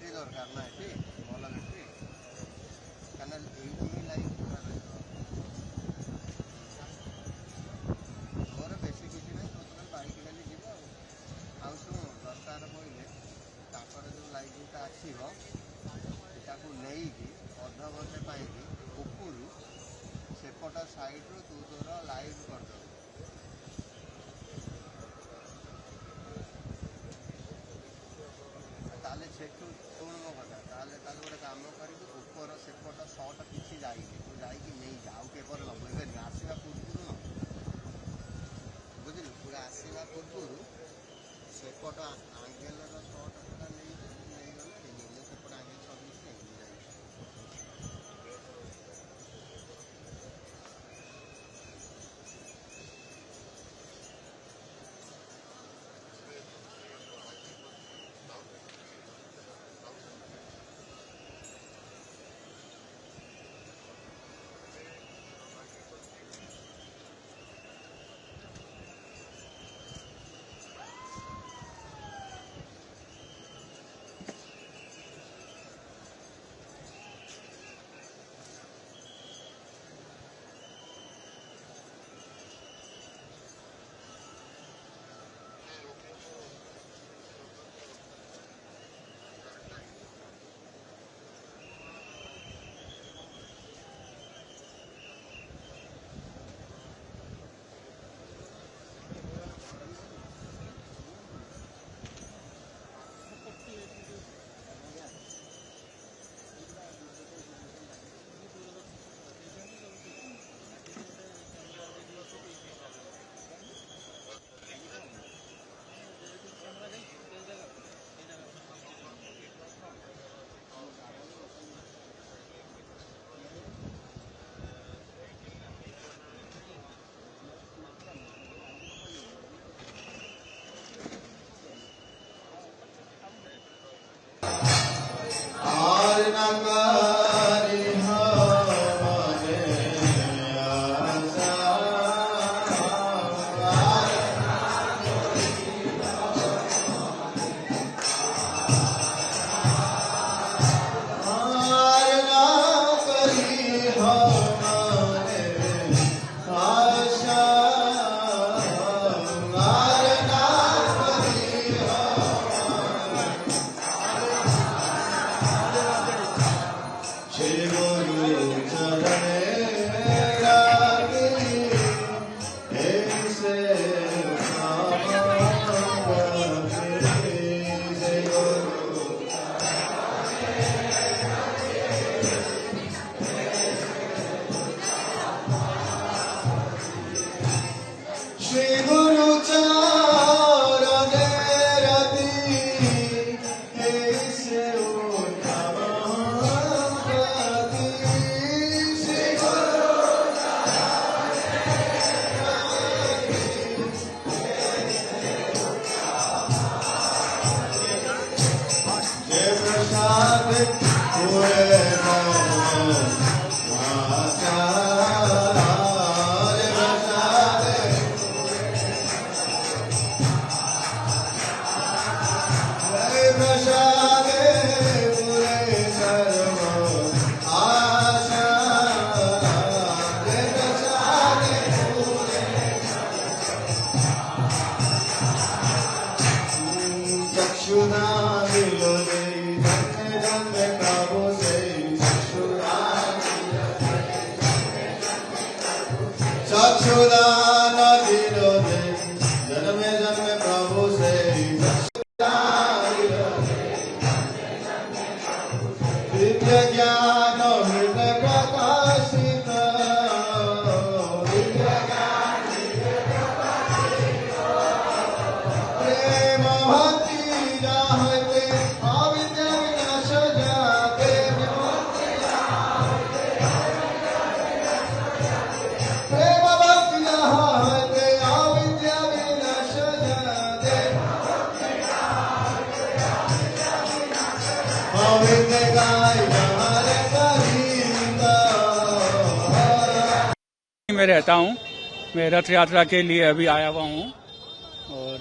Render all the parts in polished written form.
Battery दरकार ना ये भल बैटरी क्या ये लाइट पूरा मोर बेसी किसी ना टोटाल बाइक खाली जीव आ शुण दरकार पड़े जो लाइटा आसो नहीं अध घंटे पाई उपरू सेपट साइड्रु तू तोर लाइट करदे ताले सेठू शुण मो कथा गोटे कम कर ऊपर सेपट सट किसी जाए तू जाकि नहीं जाऊ केपर लगे आसवा पूर्व बुझलु पूरा आसवा पूर्व सेपट आंगेल सट पूरा नहीं गले सेपट आंगेल सर्विस नहीं जाए मैं रहता हूँ। मैं रथ यात्रा के लिए अभी आया हुआ हूँ और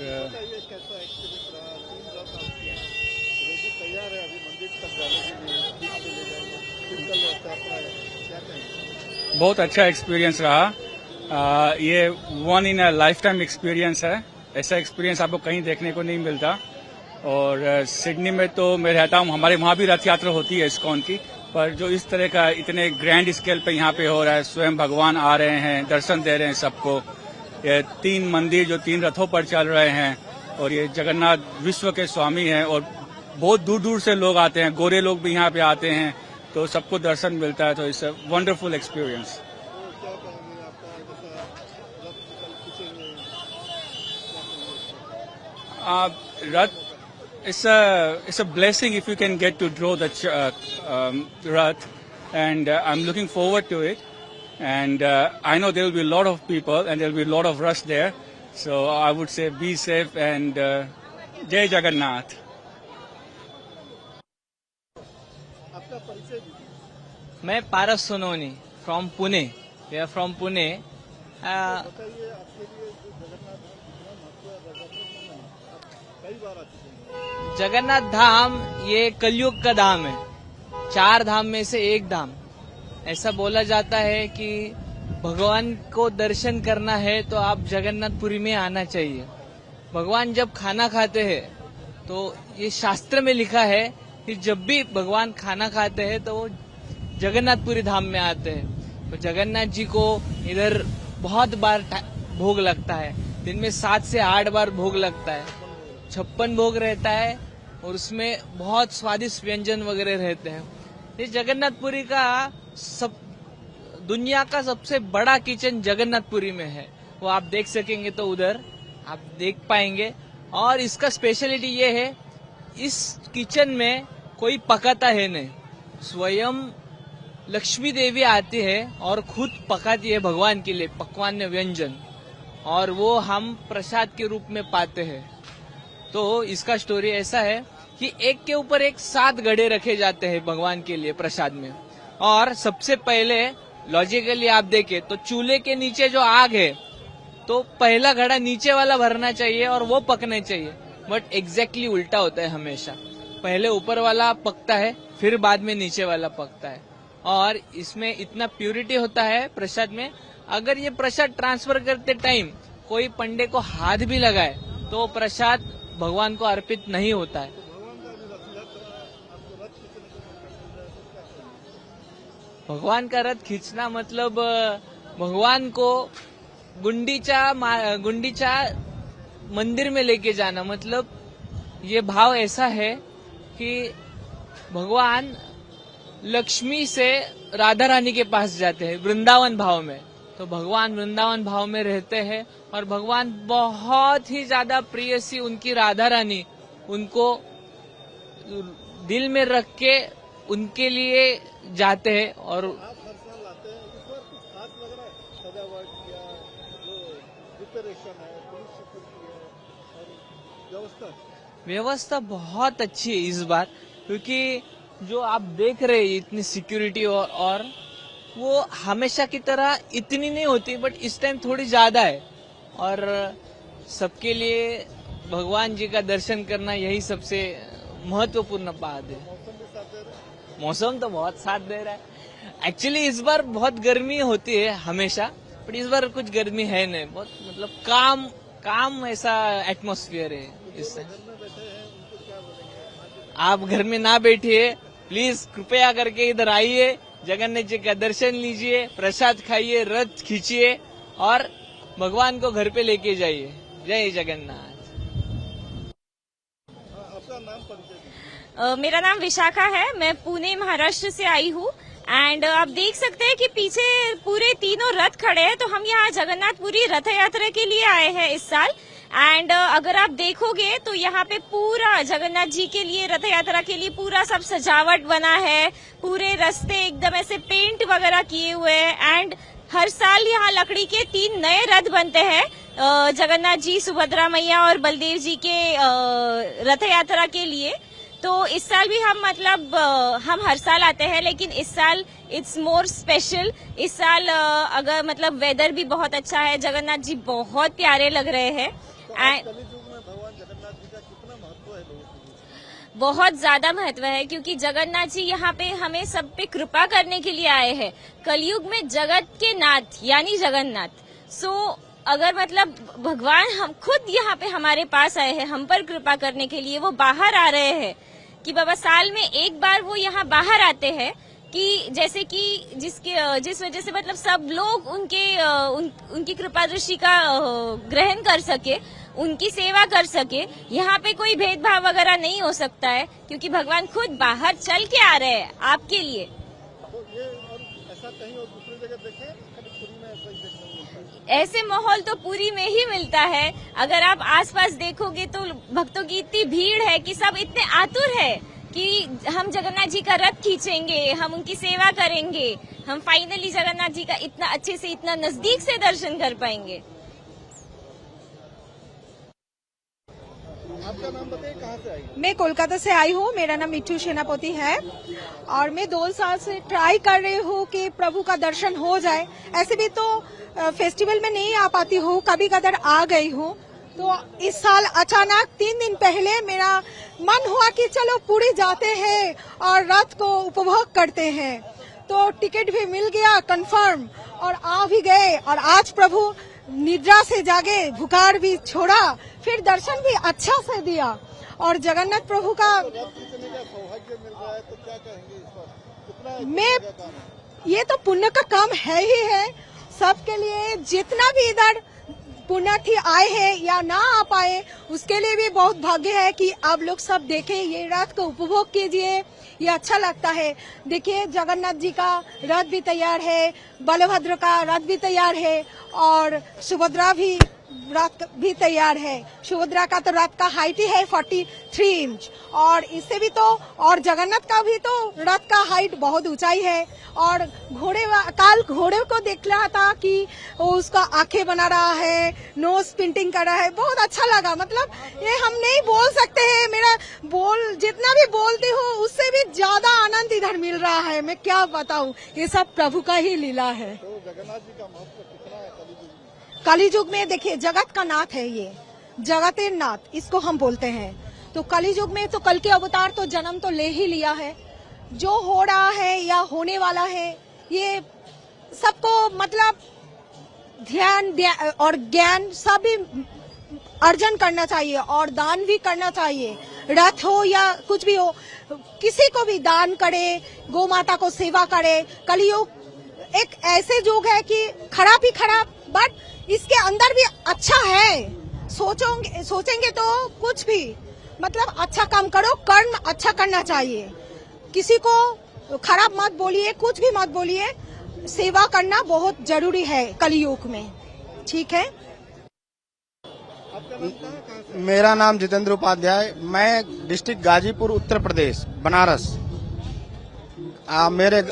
बहुत अच्छा एक्सपीरियंस रहा। ये one in a life time experience है। ऐसा एक्सपीरियंस आपको कहीं देखने को नहीं मिलता। और सिडनी में तो मैं रहता हूँ, हमारे वहाँ भी रथ यात्रा होती है इस्कॉन की, पर जो इस तरह का इतने ग्रैंड स्केल पे यहाँ पे हो रहा है, स्वयं भगवान आ रहे हैं, दर्शन दे रहे हैं सबको। ये 3 मंदिर जो 3 रथों पर चल रहे हैं, और ये जगन्नाथ विश्व के स्वामी हैं, और बहुत दूर दूर से लोग आते हैं, गोरे लोग भी यहाँ पे आते हैं, तो सबको दर्शन मिलता है। तो it's a wonderful experience. Rath, it's a blessing if you can get to draw the Rath, and I'm looking forward to it. And I know there will be a lot of people and there will be a lot of rush there. So I would say be safe and Jai Jagannath. मैं Paras Sononi from Pune. We are from Pune. Jagannath Dham ये कलयुग का धाम है, 4 धाम में से एक धाम। ऐसा बोला जाता है कि भगवान को दर्शन करना है तो आप जगन्नाथपुरी में आना चाहिए। भगवान जब खाना खाते हैं तो ये शास्त्र में लिखा है कि जब भी भगवान खाना खाते हैं तो वो जगन्नाथपुरी धाम में आते हैं। तो जगन्नाथ जी को इधर बहुत बार भोग लगता है, दिन में 7 से 8 बार भोग लगता है। 56 भोग रहता है और उसमें बहुत स्वादिष्ट व्यंजन वगैरह रहते हैं। ये जगन्नाथपुरी का दुनिया का सबसे बड़ा किचन जगन्नाथपुरी में है। वो आप देख सकेंगे तो उधर आप देख पाएंगे। और इसका स्पेशलिटी ये है, इस किचन में कोई पकाता है नहीं, स्वयं लक्ष्मी देवी आती है और खुद पकाती है भगवान के लिए पकवान व्यंजन, और वो हम प्रसाद के रूप में पाते हैं। तो इसका स्टोरी ऐसा है कि एक के ऊपर एक 7 घड़े रखे जाते हैं भगवान के लिए प्रसाद में। और सबसे पहले लॉजिकली आप देखें तो चूल्हे के नीचे जो आग है तो पहला घड़ा नीचे वाला भरना चाहिए और वो पकने चाहिए, बट एग्जैक्टली उल्टा होता है हमेशा। पहले ऊपर वाला पकता है, फिर बाद में नीचे वाला पकता है। और इसमें इतना प्यूरिटी होता है प्रसाद में, अगर ये प्रसाद ट्रांसफर करते टाइम कोई पंडे को हाथ भी लगाए तो प्रसाद भगवान को अर्पित नहीं होता है। भगवान का रथ खींचना मतलब भगवान को गुंडीचा मंदिर में लेके जाना। मतलब ये भाव ऐसा है कि भगवान लक्ष्मी से राधा रानी के पास जाते हैं वृंदावन भाव में। तो भगवान वृंदावन भाव में रहते हैं और भगवान बहुत ही ज्यादा प्रिय सी उनकी राधा रानी उनको दिल में रख के उनके लिए जाते हैं। और व्यवस्था बहुत अच्छी है इस बार, क्योंकि जो आप देख रहे हैं इतनी सिक्योरिटी और वो हमेशा की तरह इतनी नहीं होती, बट इस टाइम थोड़ी ज्यादा है। और सबके लिए भगवान जी का दर्शन करना यही सबसे महत्वपूर्ण बात है। मौसम तो बहुत साथ दे रहा है। एक्चुअली इस बार बहुत गर्मी होती है हमेशा, बट इस बार कुछ गर्मी है नहीं, बहुत मतलब काम ऐसा एटमॉस्फेयर है। इससे आप घर में ना बैठिए, प्लीज कृपया करके इधर आइए, जगन्नाथ जी का दर्शन लीजिए, प्रसाद खाइए, रथ खींचिए और भगवान को घर पे लेके जाइए। जय जगन्नाथ। आपका नाम परिचय? मेरा नाम विशाखा है, मैं पुणे महाराष्ट्र से आई हूँ। एंड आप देख सकते हैं कि पीछे पूरे 3 रथ खड़े हैं। तो हम यहाँ जगन्नाथपुरी रथ यात्रा के लिए आए हैं इस साल। एंड अगर आप देखोगे तो यहाँ पे पूरा जगन्नाथ जी के लिए रथ यात्रा के लिए पूरा सब सजावट बना है, पूरे रास्ते एकदम ऐसे पेंट वगैरह किए हुए हैं। एंड हर साल यहाँ लकड़ी के 3 नए रथ बनते हैं, जगन्नाथ जी, सुभद्रा मैया और बलदेव जी के रथ यात्रा के लिए। तो इस साल भी हम हम हर साल आते हैं, लेकिन इस साल इट्स मोर स्पेशल। इस साल अगर वेदर भी बहुत अच्छा है, जगन्नाथ जी बहुत प्यारे लग रहे हैं। कलियुग में भगवान जगन्नाथ जी का कितना महत्व है लोगों के लिए? बहुत ज्यादा महत्व है, क्योंकि जगन्नाथ जी यहाँ पे हमें सब पे कृपा करने के लिए आए हैं। कलयुग में जगत के नाथ यानी जगन्नाथ। सो अगर मतलब भगवान हम खुद यहाँ पे हमारे पास आए हैं, हम पर कृपा करने के लिए, वो बाहर आ रहे हैं कि बाबा साल में एक बार वो यहाँ बाहर आते हैं, कि जैसे कि जिस वजह से मतलब सब लोग उनकी कृपा दृष्टि का ग्रहण कर सके, उनकी सेवा कर सके। यहाँ पे कोई भेदभाव वगैरह नहीं हो सकता है, क्योंकि भगवान खुद बाहर चल के आ रहे हैं आपके लिए। तो ये और ऐसा कहीं और दूसरी जगह देखें, खाली पुरी में ऐसा ही देखने को मिलता है। ऐसे माहौल तो पुरी में ही मिलता है। अगर आप आसपास देखोगे तो भक्तों की इतनी भीड़ है कि सब इतने आतुर है कि हम जगन्नाथ जी का रथ खींचेंगे, हम उनकी सेवा करेंगे, हम फाइनली जगन्नाथ जी का इतना अच्छे से, इतना नजदीक से दर्शन कर पाएंगे। आपका नाम बताइए, कहाँ से आई? मैं कोलकाता से आई हूँ। मेरा नाम मिठू सेनापति है और मैं 2 साल से ट्राई कर रही हूँ कि प्रभु का दर्शन हो जाए। ऐसे भी तो फेस्टिवल में नहीं आ पाती हूँ, कभी कदर आ गई हूँ। तो इस साल अचानक 3 दिन पहले मेरा मन हुआ कि चलो पुरी जाते हैं और रात को उपभोग करते हैं। तो टिकट भी मिल गया कंफर्म और आ भी गए। और आज प्रभु निद्रा से जागे, भुखार भी छोड़ा, फिर दर्शन भी अच्छा से दिया। और जगन्नाथ प्रभु का रथ खींचने का सौभाग्य मिल रहा है, तो क्या कहेंगे इस पर? कितना मैं पुण्य का काम है? ये तो पुण्य का काम है ही है सबके लिए। जितना भी इधर पुण्यार्थी आए हैं या ना आ पाए, उसके लिए भी बहुत भाग्य है कि आप लोग सब देखें, ये रात को उपभोग कीजिए, ये अच्छा लगता है। देखिए जगन्नाथ जी का रथ भी तैयार है, बलभद्र का रथ भी तैयार है और सुभद्रा भी रथ भी तैयार है। सुभद्रा का तो रथ का हाइट ही है 43 इंच और इससे भी तो, और जगन्नाथ का भी तो रथ का हाइट बहुत ऊंचाई है। और काल घोड़े को देख रहा था कि वो उसका आंखें बना रहा है, नोज पेंटिंग कर रहा है, बहुत अच्छा लगा। मतलब ये हम नहीं बोल सकते हैं, मेरा जितना भी बोलती हूँ उससे भी ज्यादा आनंद इधर मिल रहा है। मैं क्या बताऊँ, ये सब प्रभु का ही लीला है। तो जगन्नाथ जी का महत्व कितना है कलयुग में? कलयुग में देखिए जगत का नाथ है, ये जगतेर नाथ इसको हम बोलते हैं। तो कलयुग में तो कल के अवतार तो जन्म तो ले ही लिया है। जो हो रहा है या होने वाला है, ये सबको मतलब ध्यान और ज्ञान सब भी अर्जन करना चाहिए और दान भी करना चाहिए। रथ हो या कुछ भी हो, किसी को भी दान करे, गौ माता को सेवा करे। कलयुग एक ऐसे युग है कि खराब ही खराब, बट इसके अंदर भी अच्छा है। सोचेंगे तो कुछ भी मतलब अच्छा काम करो, कर्म अच्छा करना चाहिए। किसी को खराब मत बोलिए, कुछ भी मत बोलिए। सेवा करना बहुत जरूरी है कलयुग में, ठीक है। आपका नाम कहाँ से? मेरा नाम जितेंद्र उपाध्याय, मैं डिस्ट्रिक्ट गाजीपुर उत्तर प्रदेश बनारस। मेरे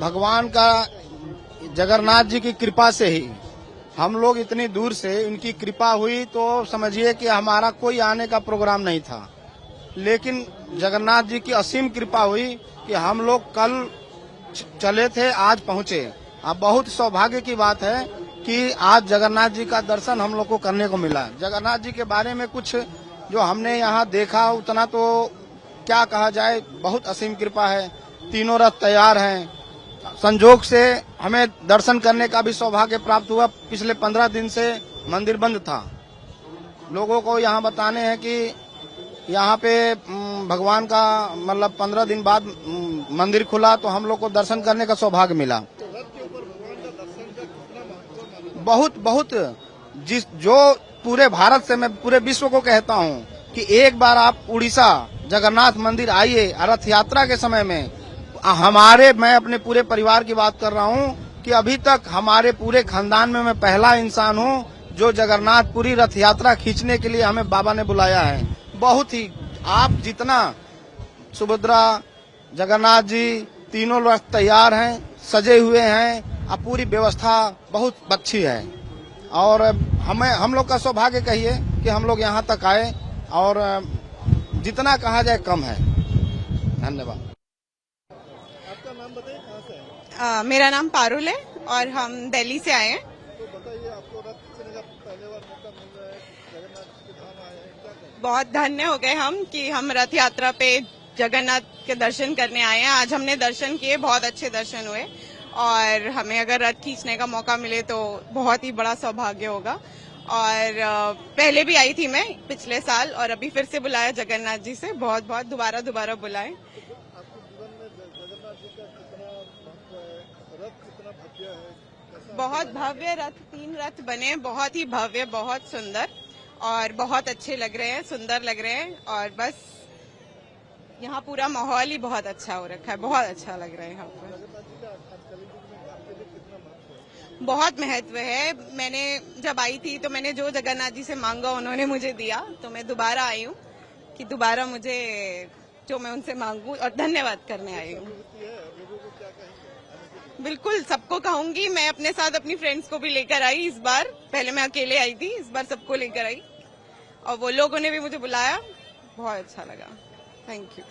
भगवान का जगन्नाथ जी की कृपा से ही हम लोग इतनी दूर से, उनकी कृपा हुई तो समझिए कि हमारा कोई आने का प्रोग्राम नहीं था, लेकिन जगन्नाथ जी की असीम कृपा हुई कि हम लोग कल चले थे, आज पहुंचे। अब बहुत सौभाग्य की बात है कि आज जगन्नाथ जी का दर्शन हम लोग को करने को मिला। जगन्नाथ जी के बारे में कुछ जो हमने यहाँ देखा उतना तो क्या कहा जाए, बहुत असीम कृपा है। तीनों रथ तैयार हैं। संजोग से हमें दर्शन करने का भी सौभाग्य प्राप्त हुआ। पिछले 15 दिन से मंदिर बंद था। लोगों को यहाँ बताने हैं कि यहाँ पे भगवान का मतलब 15 दिन बाद मंदिर खुला तो हम लोग को दर्शन करने का सौभाग्य मिला। तो रथ के ऊपर भगवान का दर्शन का कितना महत्व? बहुत जो पूरे भारत से, मैं पूरे विश्व को कहता हूँ कि एक बार आप उड़ीसा जगन्नाथ मंदिर आइए। रथ यात्रा के समय में मैं अपने पूरे परिवार की बात कर रहा हूँ कि अभी तक हमारे पूरे खानदान में मैं पहला इंसान हूँ जो जगन्नाथपुरी रथ यात्रा खींचने के लिए हमें बाबा ने बुलाया है। बहुत ही, आप जितना सुभद्रा जगन्नाथ जी तीनों रथ तैयार हैं, सजे हुए हैं, अब पूरी व्यवस्था बहुत अच्छी है और हम लोग का सौभाग्य कहिए कि हम लोग यहाँ तक आए और जितना कहा जाए कम है। धन्यवाद। आपका नाम बताइए, कहाँ से आए? मेरा नाम पारुल है और हम दिल्ली से आए हैं। तो बताइए, आपको रथ खींचने का पहले बार मौका मिल रहा है, जगन्नाथ जी के धाम आए हैं, क्या कहेंगे? बहुत धन्य हो गए हम कि हम रथ यात्रा पे जगन्नाथ के दर्शन करने आए हैं। आज हमने दर्शन किए, बहुत अच्छे दर्शन हुए और हमें अगर रथ खींचने का मौका मिले तो बहुत ही बड़ा सौभाग्य होगा। और पहले भी आई थी मैं पिछले साल और अभी फिर से बुलाया जगन्नाथ जी से, बहुत बहुत दोबारा बुलाएं। आपके जीवन में जगन्नाथ जी का कितना महत्व है, रथ कितना भव्य है, कैसा बहुत भव्य रथ, 3 रथ बने, बहुत ही भव्य, बहुत सुंदर और बहुत अच्छे लग रहे हैं, सुंदर लग रहे हैं। और बस यहाँ पूरा माहौल ही बहुत अच्छा हो रखा है, बहुत अच्छा लग रहा है यहाँ पर। जगन्नाथ जी का आज कलयुग में आपके लिए कितना महत्व है? बहुत महत्व है। मैंने जब आई थी तो मैंने जो जगन्नाथ जी से मांगा उन्होंने मुझे दिया, तो मैं दोबारा आई हूँ कि दोबारा मुझे जो मैं उनसे मांगू और धन्यवाद करने आई हूँ। होती है, लोगों को क्या कहेंगे आने के लिए? बिल्कुल सबको कहूंगी, मैं अपने साथ अपनी फ्रेंड्स को भी लेकर आई इस बार। पहले मैं अकेले आई थी, इस बार सबको लेकर आई और वो लोगों ने भी मुझे बुलाया, बहुत अच्छा लगा। Thank you.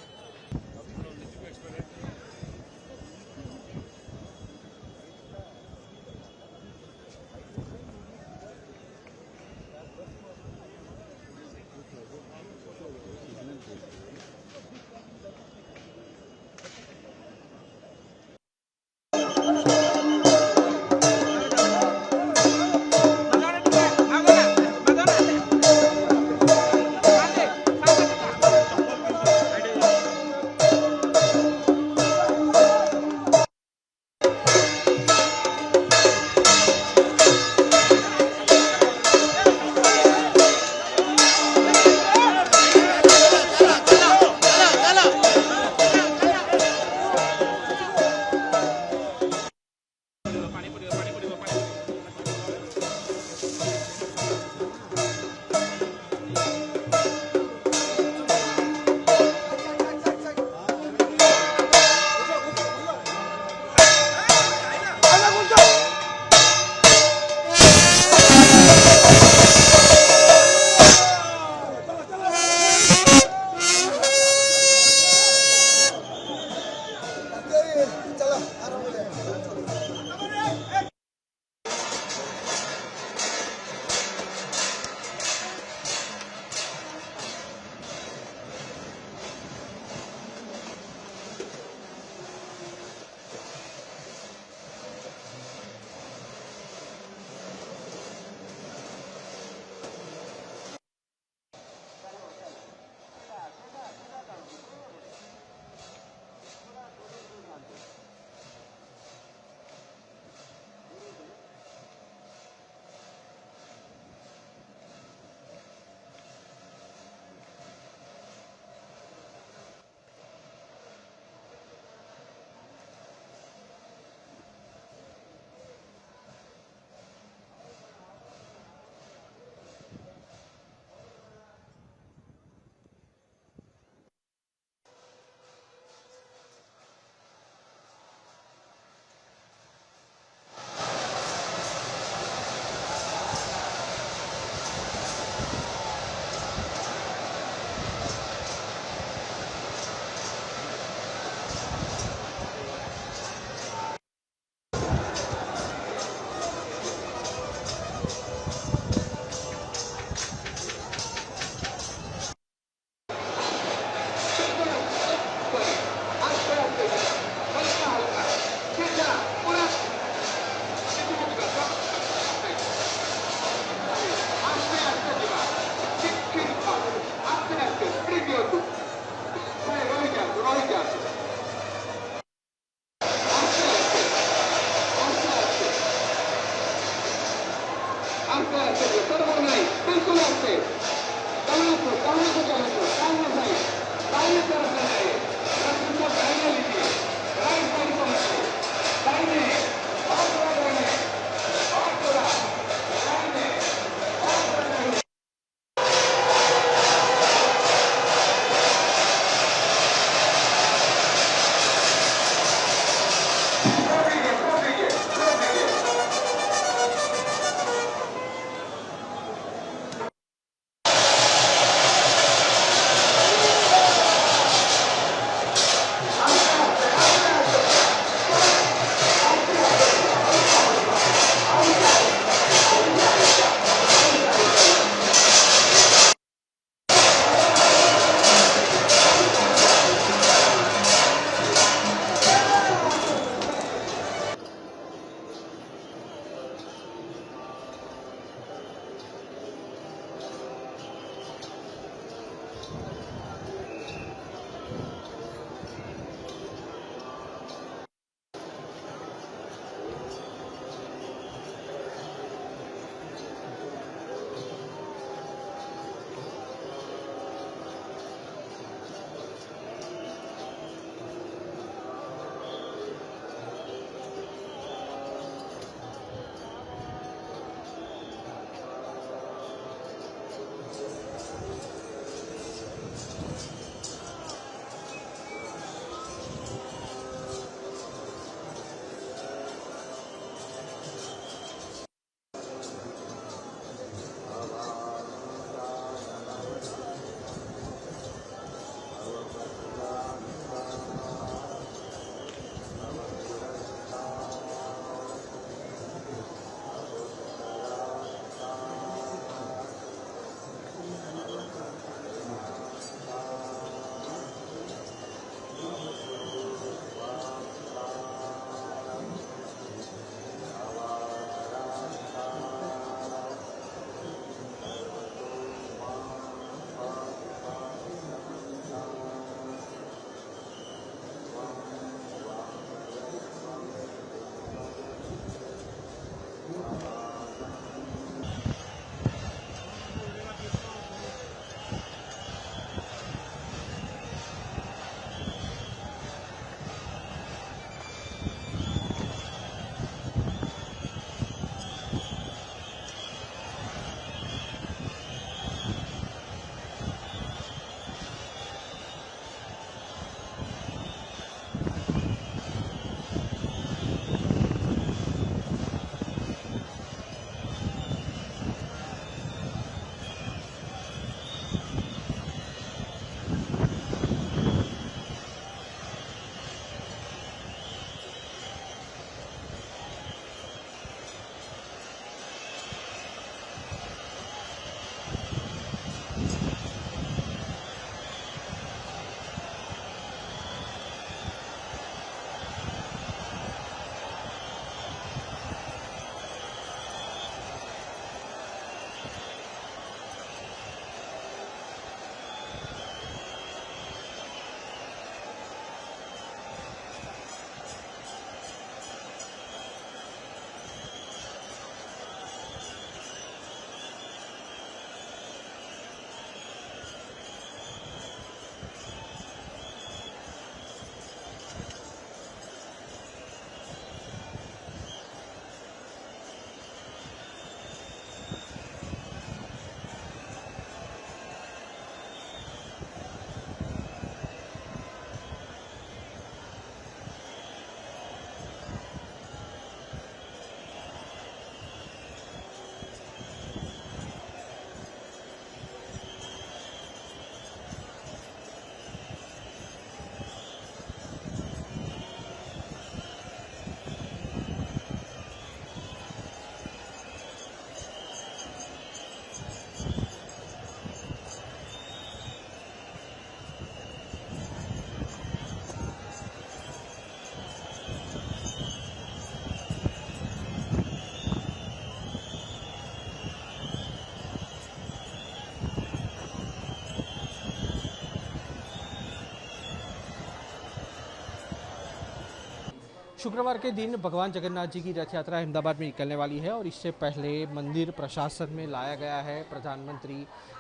शुक्रवार के दिन भगवान जगन्नाथ जी की रथ यात्रा अहमदाबाद में निकलने वाली है और इससे पहले मंदिर प्रशासन में लाया गया है प्रधानमंत्री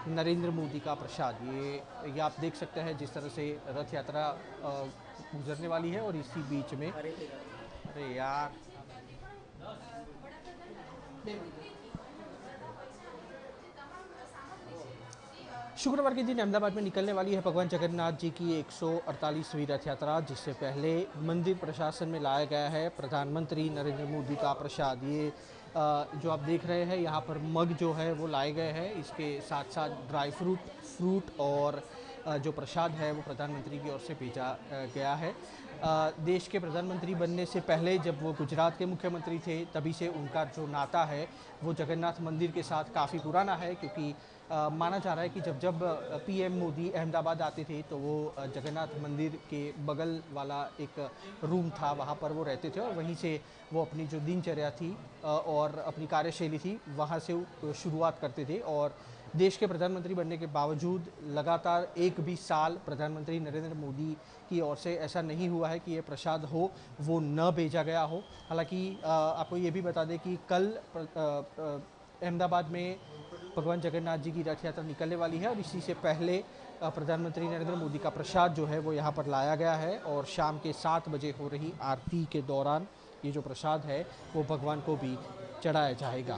नरेंद्र मोदी का प्रसाद। ये आप देख सकते हैं जिस तरह से रथ यात्रा गुजरने वाली है और इसी बीच में अरे यार शुक्रवार के दिन अहमदाबाद में निकलने वाली है भगवान जगन्नाथ जी की 148वीं रथ यात्रा, जिससे पहले मंदिर प्रशासन में लाया गया है प्रधानमंत्री नरेंद्र मोदी का प्रसाद। ये जो आप देख रहे हैं यहाँ पर मग जो है वो लाए गए हैं, इसके साथ साथ ड्राई फ्रूट और जो प्रसाद है वो प्रधानमंत्री की ओर से भेजा गया है। देश के प्रधानमंत्री बनने से पहले जब वो गुजरात के मुख्यमंत्री थे तभी से उनका जो नाता है वो जगन्नाथ मंदिर के साथ काफ़ी पुराना है, क्योंकि माना जा रहा है कि जब पीएम मोदी अहमदाबाद आते थे तो वो जगन्नाथ मंदिर के बगल वाला एक रूम था, वहाँ पर वो रहते थे और वहीं से वो अपनी जो दिनचर्या थी और अपनी कार्यशैली थी वहाँ से शुरुआत करते थे। और देश के प्रधानमंत्री बनने के बावजूद लगातार एक भी साल प्रधानमंत्री नरेंद्र मोदी की ओर से ऐसा नहीं हुआ है कि ये प्रसाद हो वो न भेजा गया हो। हालांकि आपको ये भी बता दें कि कल अहमदाबाद में भगवान जगन्नाथ जी की रथ यात्रा निकलने वाली है और इसी से पहले प्रधानमंत्री नरेंद्र मोदी का प्रसाद जो है वो यहाँ पर लाया गया है और शाम के 7 बजे हो रही आरती के दौरान ये जो प्रसाद है वो भगवान को भी चढ़ाया जाएगा।